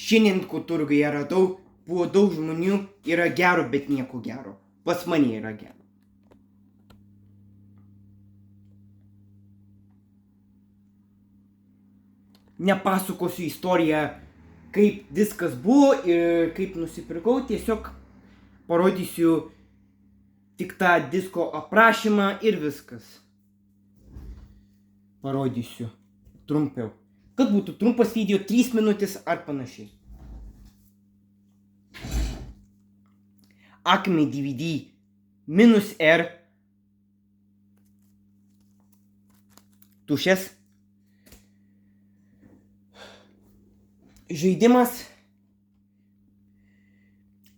Šiandien, ko turguje radau, buvo daug žmonių, yra gero, bet nieko gero. Pas mane yra gero. Nepasakosiu istoriją, kaip viskas buvo ir kaip nusipirkau, tiesiog parodysiu tik tą disko aprašymą ir viskas. Parodysiu trumpiau. Kad būtų trumpas video, 3 minutės ar panašiai. Acme DVD -R tušės. Žaidimas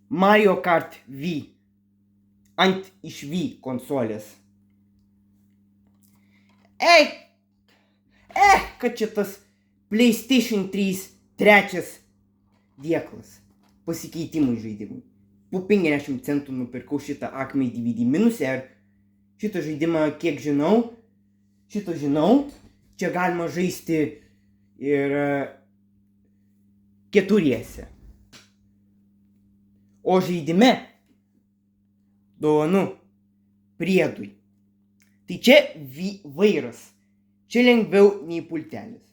Mario Kart V ant iš V konsolės. Kad čia tas PlayStation 3 trečias dėklas pasikeitimui žaidimui. Po 50 centų nupirkau šitą Acme DVD -R. Šitą žaidimą, kiek žinau, čia galima žaisti ir keturiese. O žaidime dovanų priedui. Tai čia vairas. Čia lengviau nei pultelis.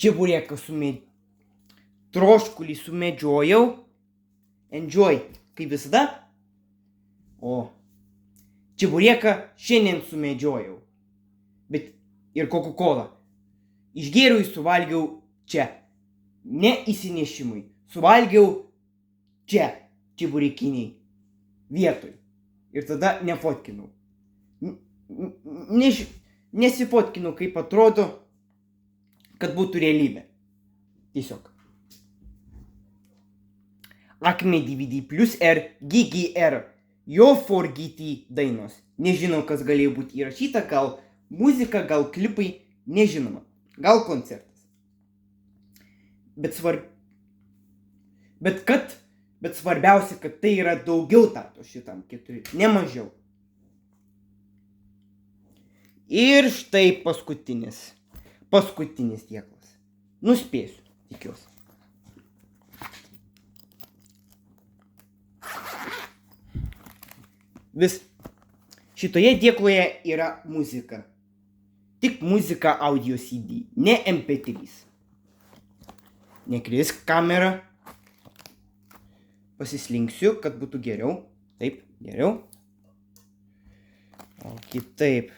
Čeburėką troškulį sumedžiojau. Enjoy, kaip visada. O čeburėką šiandien sumedžiojau. Bet ir Coca-Cola. Išgėriau ir suvalgiau čia. Ne įsinešimui. Suvalgiau čia, čeburėkiniai vietoj. Ir tada nefotkinau. Nesifotkinau, kaip atrodo, kad būtų realybė. Tiesiog. Acme DVD +R GGR. Jo 4GT dainos. Nežinau, kas galėjo būti įrašyta, gal muzika, gal klipai, nežinoma. Gal koncertas. Bet svarbiausia, kad tai yra daugiau tato šitam 4, ne mažiau. Ir štai paskutinis dėklas. Nuspėsiu, tikiuosi. Šitoje dėkloje yra muzika. Tik muzika audio CD, ne MP3. Nekrisk kamerą. Pasislinksiu, kad būtų geriau. Taip, geriau. O kitaip.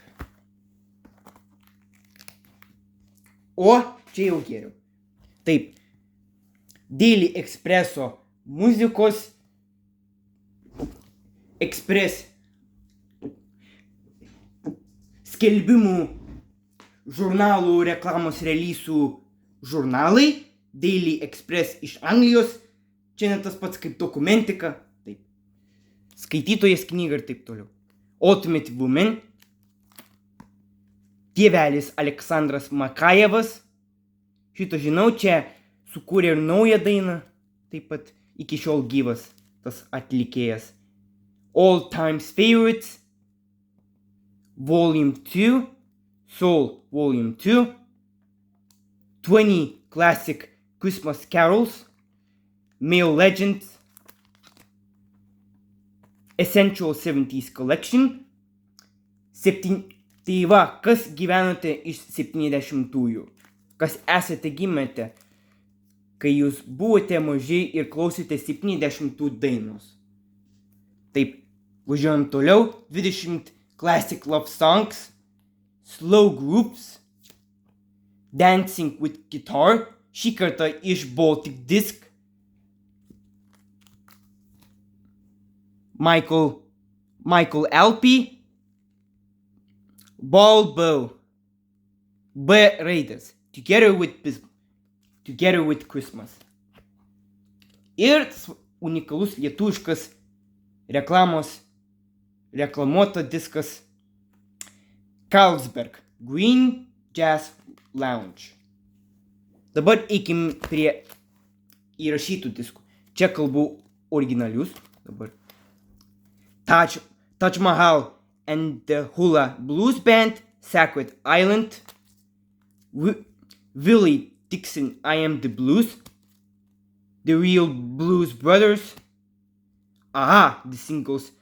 O, čia jau geriau. Taip. Daily Expresso muzikos skelbimų žurnalų reklamos releasų žurnalai. Daily Express iš Anglijos. Čia net tas pats kaip dokumentika. Taip. Skaitytojas knyga ir taip toliau. Ultimate Woman. Tėvelis Aleksandras Makajevas. Šito žinau, čia sukūrė ir naują dainą. Taip pat iki šiol gyvas tas atlikėjas. All Times Favorites. Volume 2. Soul Volume 2. 20 Classic Christmas Carols. Male Legends. Essential 70s Collection. Tai va, kas gyvenate iš 70-ųjų? Kas esate gimėte, kai jūs buvote maži ir klausėte 70-ų dainos? Taip, važiuojam toliau. 20 Classic Love Songs. Slow Groups. Dancing with Guitar. Šį kartą iš Baltic Disc. Michael Alpi. Balbo. B. Raiders. Together with Christmas. Ir unikalus lietuviškas reklamuota diskas Carlsberg Green Jazz Lounge. Dabar eikim prie įrašytų diskų. Čia kalbu originalius. Dabar Taj Mahal and the Hula Blues Band, Sacred Island, Willie Dixon, I Am the Blues, The Real Blues Brothers, Aha, The Singles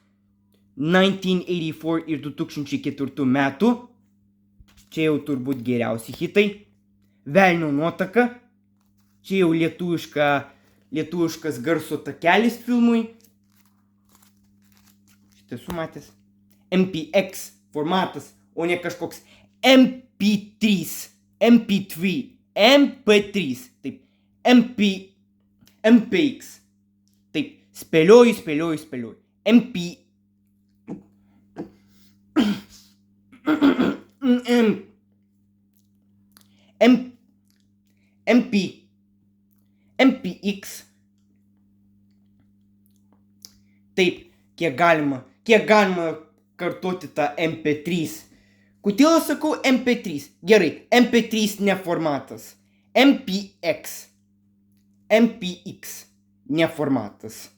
1984 ir 2004 metų, čia jau turbūt geriausi hitai, Velnio nuotaka, čia jau lietuviškas garso takelis filmui, šitą esu matęs, MPX formatas, o ne kažkoks MP3, taip, MPX, taip, spėlioju, MPX, taip, kiek galima kartoti tą MP3. Kodėl aš sakau MP3? Gerai, MP3 ne formatas. MPX ne formatas.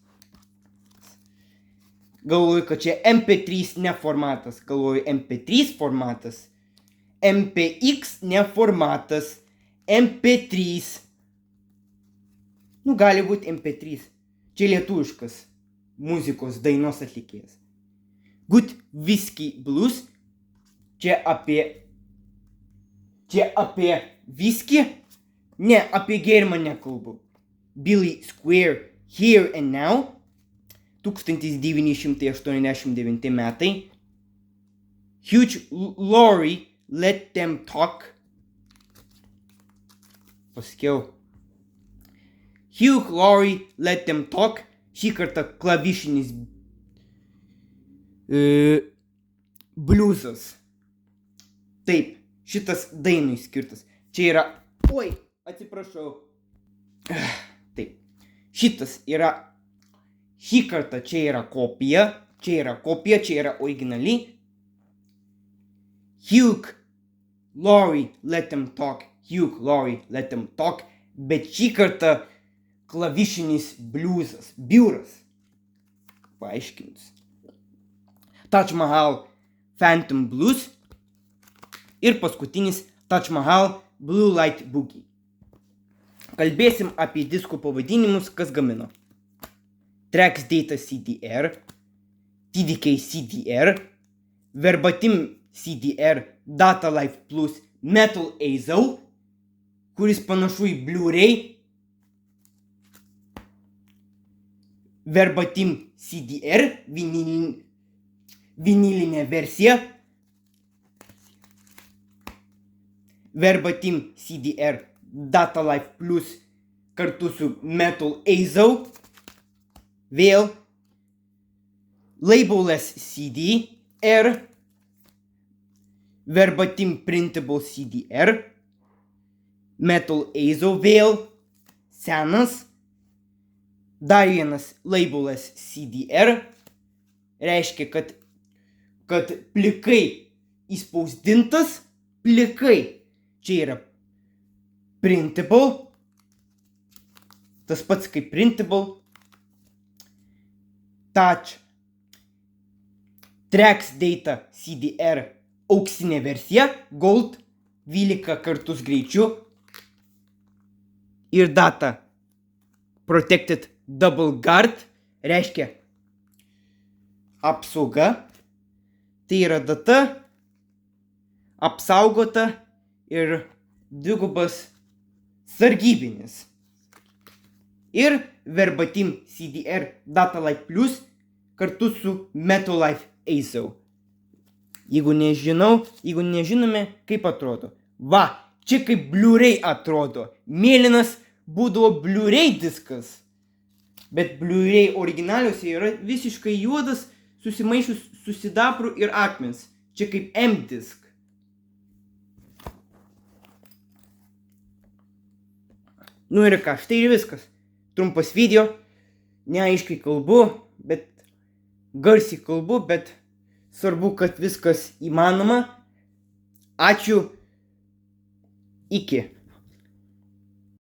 Galvoju, kad čia MP3 ne formatas. Galvoju, MP3 formatas. MPX ne formatas. MP3. Nu, gali būti MP3. Čia lietuviškas muzikos dainos atlikėjas. Good Whiskey Blues. Čia apie viskį. Ne, apie gėrimą nekalbu. Billy Squire, Here and Now. 1989 metai. Hugh Laurie, Let Them Talk. Paskiau. Hugh Laurie, Let Them Talk. Šį kartą klavišinis bliuzas. Taip, šitas dainui skirtas. Čia yra... Oi, atsiprašau. Taip, šitas yra... Šį kartą čia yra kopija. Čia yra originali. Hugh Laurie, Let Them Talk. Bet šį kartą klavišinis bliuzas. Biuras. Paaiškinus. Taj Mahal, Phantom Blues. Ir paskutinis Taj Mahal, Blue Light Boogie. Kalbėsim apie diskų pavadinimus, kas gamino. Trax Data CDR, TDK CDR, Verbatim CDR, Data Life Plus, Metal Azo, kuris panašu į Blu-ray, Verbatim CDR, vinilinė versija, Verbatim CDR, Data Life Plus kartu su Metal Azo, vėl Labelless CDR, Verbatim Printable CDR, Metal Azo vėl, senas, dar vienas Labelless CDR, reiškia, kad plikai įspausdintas, plikai, čia yra printable, tas pats kaip printable, Touch, Trax Data CDR, auksinė versija, Gold, 12 kartus greičiu, ir Data Protected Double Guard, reiškia apsauga, tai yra data, apsaugota ir dvigubas sargybinis. Ir Verbatim CDR Data Life Plus kartu su Metal Life Azo. Jeigu nežinome, kaip atrodo. Va, čia kaip Blu-ray atrodo. Mėlynas būdavo Blu-ray diskas. Bet Blu-ray originaliuose yra visiškai juodas, susimaišius su sidabru ir akmens. Čia kaip M-disk. Nu ir ką, štai ir viskas. Trumpas video. Neaiškiai kalbu, bet garsiai kalbu, bet svarbu, kad viskas įmanoma. Ačiū. Iki.